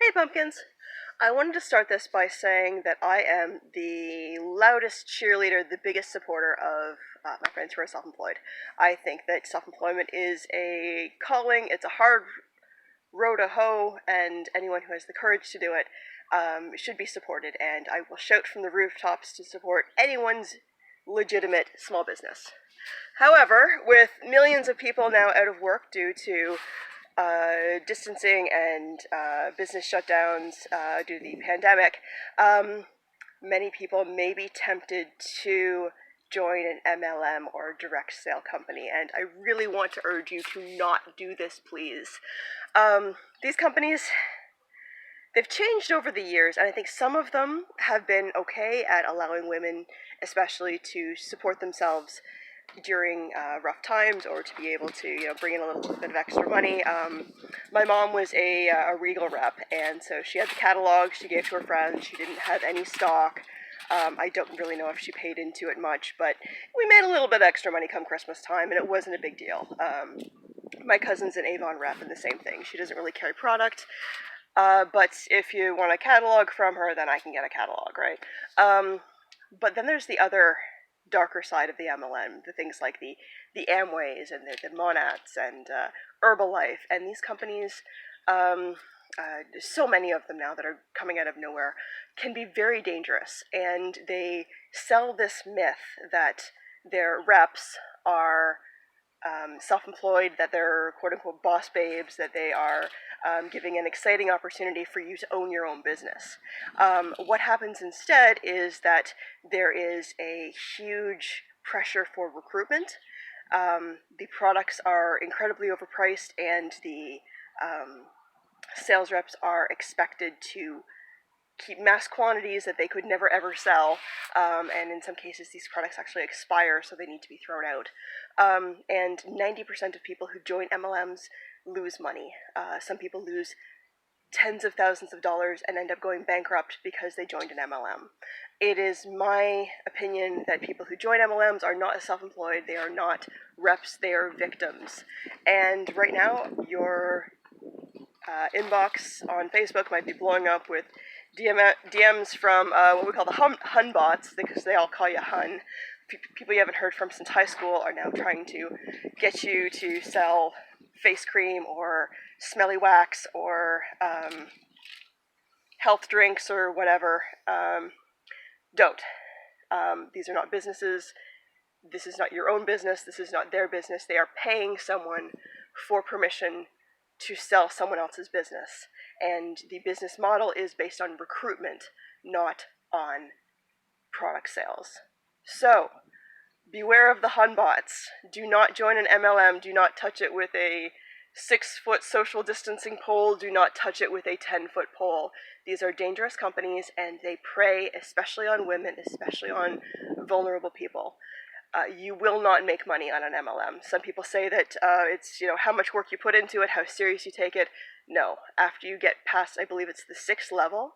Hey pumpkins! I wanted to start this by saying that I am the loudest cheerleader, the biggest supporter of my friends who are self-employed. I think that self-employment is a calling, it's a hard row to hoe, and anyone who has the courage to do it should be supported, and I will shout from the rooftops to support anyone's legitimate small business. However, with millions of people now out of work due to distancing and business shutdowns due to the pandemic, many people may be tempted to join an MLM or direct sale company, and I really want to urge you to not do this, please. These companies, they've changed over the years, and I think some of them have been okay at allowing women, especially, to support themselves during rough times, or to be able to bring in a little bit of extra money. My mom was a Regal rep, and so she had the catalog she gave to her friends. She didn't have any stock. I don't really know if she paid into it much, but we made a little bit extra money come Christmas time, and it wasn't a big deal. My cousin's an Avon rep, and the same thing. She doesn't really carry product, but if you want a catalog from her, then I can get a catalog, right? But then there's the other darker side of the MLM, the things like the Amways and the Monads and Herbalife, and these companies, there's so many of them now that are coming out of nowhere, can be very dangerous, and they sell this myth that their reps are self-employed, that they're quote-unquote boss babes, that they are giving an exciting opportunity for you to own your own business. What happens instead is that there is a huge pressure for recruitment. The products are incredibly overpriced, and the sales reps are expected to keep mass quantities that they could never ever sell, and in some cases these products actually expire, so they need to be thrown out. And 90% of people who join MLMs lose money. Some people lose tens of thousands of dollars and end up going bankrupt because they joined an MLM. It is my opinion that people who join MLMs are not self-employed, they are not reps, they are victims. And right now, your inbox on Facebook might be blowing up with DMs from what we call the Hun bots, because they all call you Hun. People you haven't heard from since high school are now trying to get you to sell face cream or smelly wax or health drinks or whatever. Don't. These are not businesses. This is not your own business. This is not their business. They are paying someone for permission to sell someone else's business. And the business model is based on recruitment, not on product sales. So, beware of the Hun bots. Do not join an MLM. Do not touch it with a 6-foot social distancing pole. Do not touch it with a 10-foot pole. These are dangerous companies, and they prey especially on women, especially on vulnerable people. You will not make money on an MLM. Some people say that it's how much work you put into it, how serious you take it. No, after you get past, I believe it's the 6th level,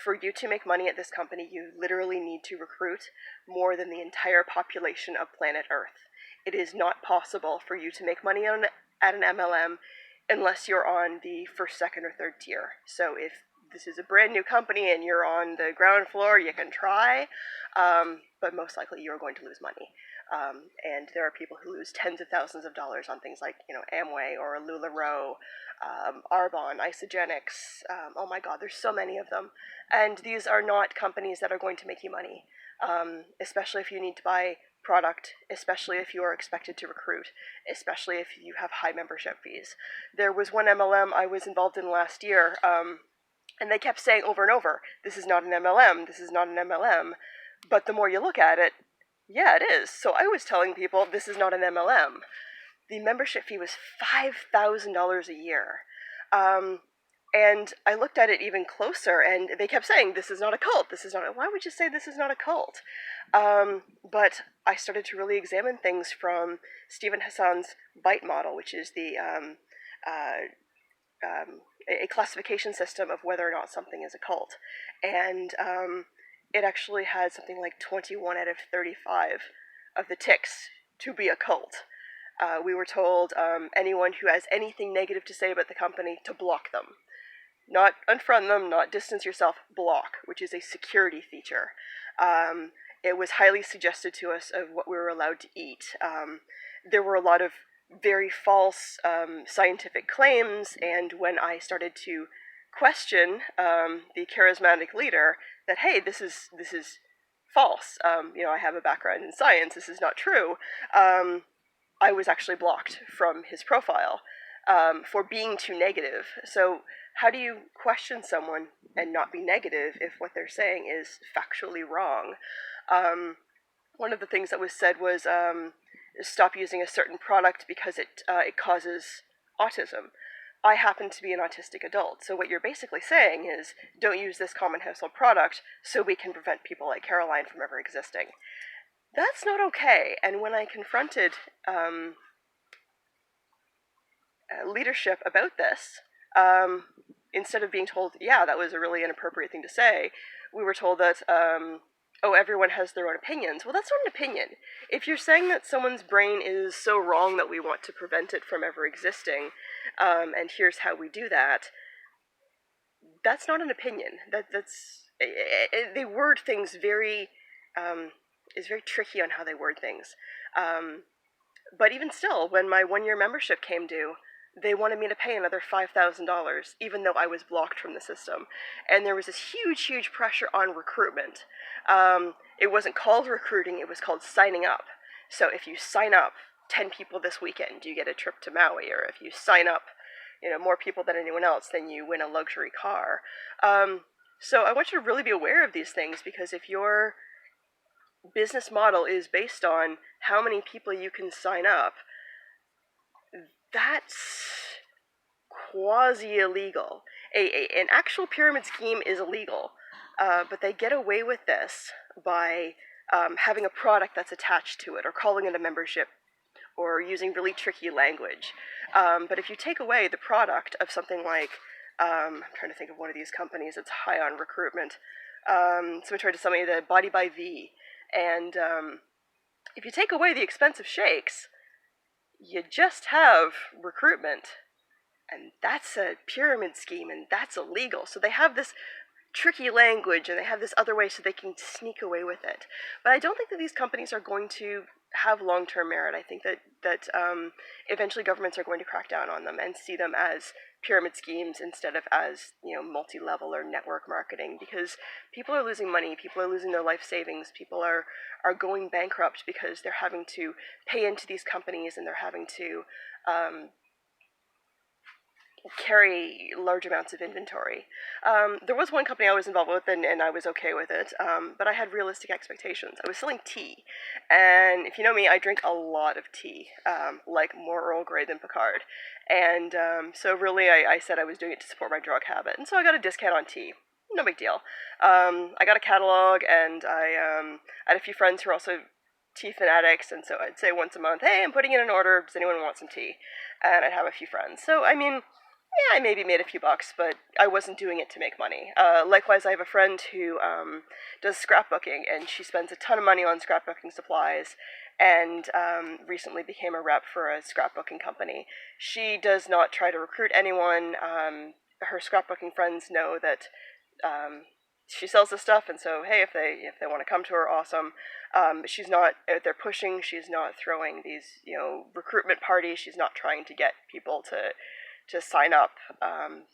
for you to make money at this company, you literally need to recruit more than the entire population of planet Earth. It is not possible for you to make money at an MLM unless you're on the 1st, 2nd, or 3rd tier. So if this is a brand new company and you're on the ground floor, you can try, but most likely you're going to lose money. And there are people who lose tens of thousands of dollars on things like, Amway or LuLaRoe, Arbonne, Isogenics. Oh my God, there's so many of them. And these are not companies that are going to make you money, especially if you need to buy product, especially if you are expected to recruit, especially if you have high membership fees. There was one MLM I was involved in last year, and they kept saying over and over, this is not an MLM, this is not an MLM. But the more you look at it, yeah, it is. So I was telling people this is not an MLM. The membership fee was $5,000 a year. And I looked at it even closer, and they kept saying, this is not a cult, this is not a... Why would you say this is not a cult? But I started to really examine things from Stephen Hassan's BITE model, which is a classification system of whether or not something is a cult. And it actually had something like 21 out of 35 of the ticks to be a cult. We were told anyone who has anything negative to say about the company to block them. Not unfriend them, not distance yourself, block, which is a security feature. Um, it was highly suggested to us of what we were allowed to eat. There were a lot of very false scientific claims, and when I started to question the charismatic leader that, hey, this is false. I have a background in science. This is not true. I was actually blocked from his profile for being too negative. So how do you question someone and not be negative if what they're saying is factually wrong? One of the things that was said was stop using a certain product because it causes autism. I happen to be an autistic adult, so what you're basically saying is don't use this common household product so we can prevent people like Caroline from ever existing. That's not okay. And when I confronted leadership about this, instead of being told, yeah, that was a really inappropriate thing to say, we were told that, oh, everyone has their own opinions. Well, that's not an opinion. If you're saying that someone's brain is so wrong that we want to prevent it from ever existing, and here's how we do that, that's not an opinion. They word things very, is very tricky on how they word things. But even still, when my 1-year membership came due, they wanted me to pay another $5,000, even though I was blocked from the system. And there was this huge, huge pressure on recruitment. It wasn't called recruiting, it was called signing up. So if you sign up 10 people this weekend, you get a trip to Maui, or if you sign up, more people than anyone else, then you win a luxury car. So I want you to really be aware of these things, because if your business model is based on how many people you can sign up, that's quasi-illegal. An actual pyramid scheme is illegal, but they get away with this by having a product that's attached to it, or calling it a membership, or using really tricky language. But if you take away the product of something like, I'm trying to think of one of these companies that's high on recruitment, someone tried to sell me the Body by V, and if you take away the expensive shakes, you just have recruitment, and that's a pyramid scheme, and that's illegal. So they have this tricky language, and they have this other way so they can sneak away with it. But I don't think that these companies are going to have long-term merit. I think that eventually governments are going to crack down on them and see them as pyramid schemes instead of as multi-level or network marketing, because people are losing money, people are losing their life savings, people are going bankrupt because they're having to pay into these companies, and they're having to carry large amounts of inventory. There was one company I was involved with, and I was okay with it, but I had realistic expectations. I was selling tea, and if you know me, I drink a lot of tea, like more Earl Grey than Picard, and so really I said I was doing it to support my drug habit, and so I got a discount on tea. No big deal. I got a catalog, and I had a few friends who are also tea fanatics, and so I'd say once a month, hey, I'm putting in an order, does anyone want some tea? And I'd have a few friends. So, I mean, yeah, I maybe made a few bucks, but I wasn't doing it to make money. Likewise, I have a friend who does scrapbooking, and she spends a ton of money on scrapbooking supplies, and recently became a rep for a scrapbooking company. She does not try to recruit anyone. Her scrapbooking friends know that she sells this stuff, and so hey, if they want to come to her, awesome. She's not out there pushing. She's not throwing these recruitment parties. She's not trying to get people to sign up.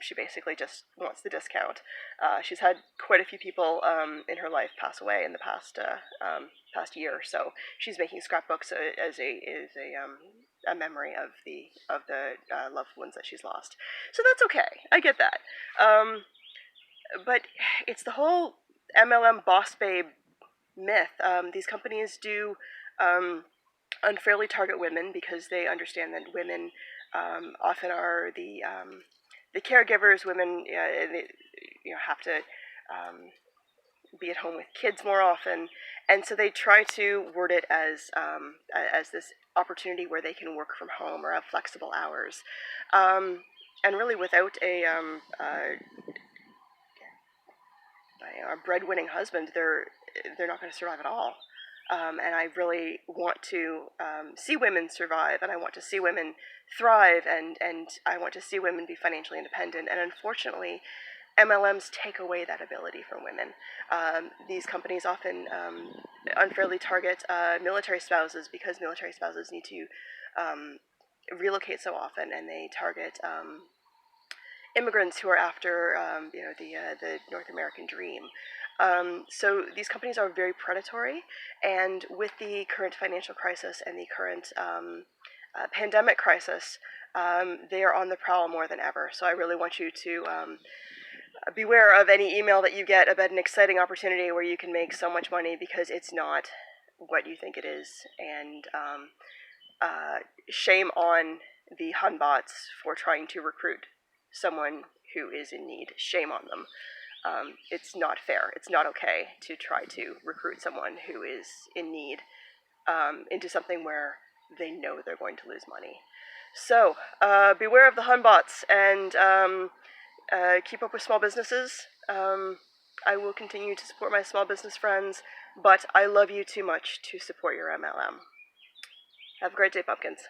She basically just wants the discount. She's had quite a few people in her life pass away in the past year, so she's making scrapbooks as a memory of the loved ones that she's lost. So that's okay. I get that. But it's the whole MLM boss babe myth. These companies do unfairly target women because they understand that women often are the caregivers. Women have to be at home with kids more often, and so they try to word it as this opportunity where they can work from home or have flexible hours, and really without a breadwinning husband, they're not going to survive at all. And I really want to see women survive, and I want to see women thrive, and I want to see women be financially independent. And unfortunately, MLMs take away that ability from women. These companies often unfairly target military spouses because military spouses need to relocate so often, and they target immigrants who are after the North American dream. So these companies are very predatory, and with the current financial crisis and the current pandemic crisis, they are on the prowl more than ever. So I really want you to beware of any email that you get about an exciting opportunity where you can make so much money, because it's not what you think it is. And shame on the Hunbots for trying to recruit someone who is in need. Shame on them. It's not fair. It's not okay to try to recruit someone who is in need into something where they know they're going to lose money. So beware of the Hunbots, and keep up with small businesses. I will continue to support my small business friends, but I love you too much to support your MLM. Have a great day, pumpkins.